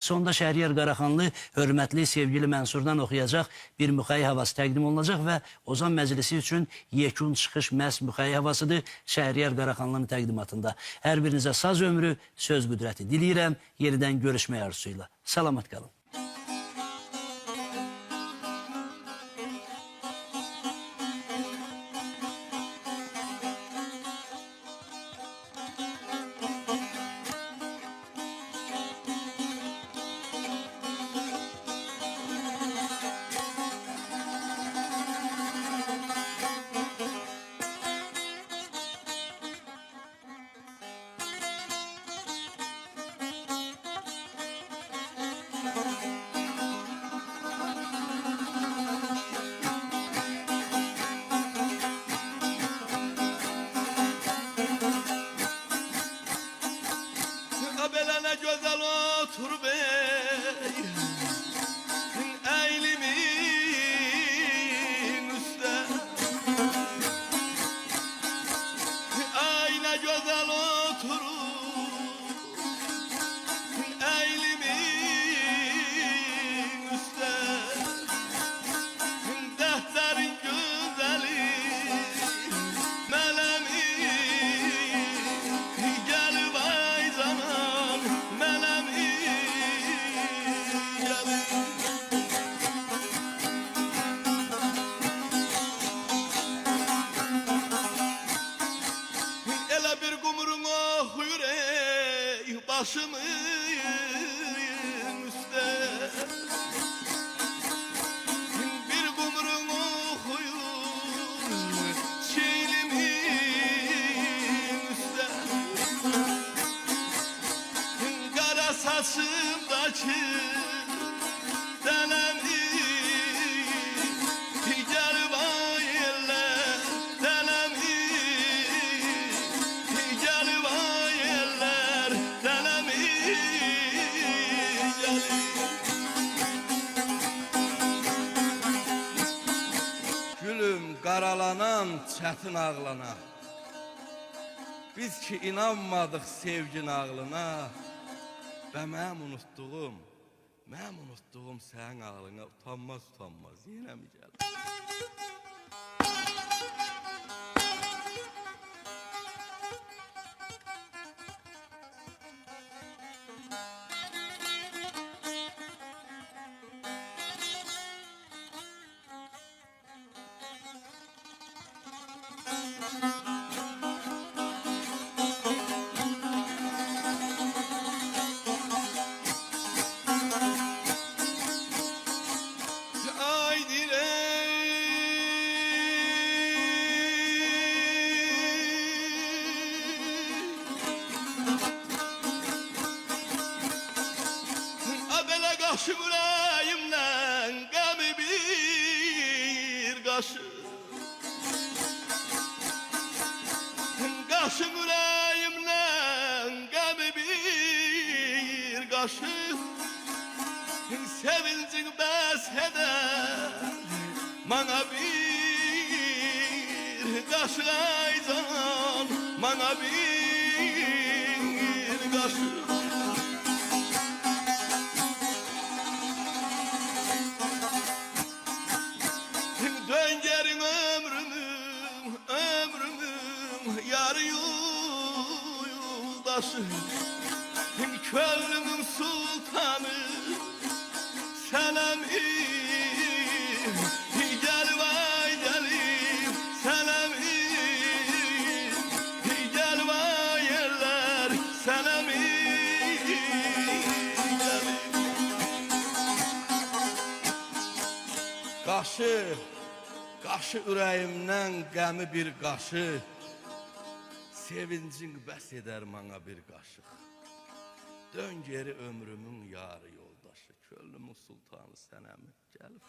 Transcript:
Sonda Şəhriyar Qaraxanlı hörmətli, sevgili Mənsurdan oxuyacaq bir müxəyi havası təqdim olunacaq və Ozan Məclisi üçün yekun çıxış məhz müxəyi havasıdır Şəhriyar Qaraxanlının təqdimatında. Hər birinizə saz ömrü, söz qüdrəti diləyirəm, yenidən görüşmək arzusuyla. Salamat qalın. Belene güzel otur bey Eğilimin üstte Ay ne güzel oturur Eğilimin üstte Defterin güzeli Melemi Gel vay zaman Melemi Gel Ele bir kumrun oxuyur ey başımın üstte Bir kumrun oxuyur çiğlimin üstte Kara saçımdaki denemi Gel vay eller denemi Gel vay eller denemi Gel Gülüm qaralanan çətin ağlana Biz ki inanmadıq sevgin ağlına Və mənim unutduğum sənin ağlına utanmaz yenə mi gəlir? Ay Abele qaşı yüreğimden Qəmi bir qaşı Qaşı yüreğimden Qəmi bir qaşı Sevincin bəs eder Mana bir qaşı ay can Mana bir qaşı Döngerin ömrümün yarı yoldaşı Könlümün sultanı Selami Gel vay gelim Selami Gel vay eller Selami Gelim Qaşı ürəyimdən qəmi bir qaşı Sevincin bəs edər mana bir qaşıq Dön geri ömrümün yarı yoldaşı Könlümün sultanı sənəmi gəlib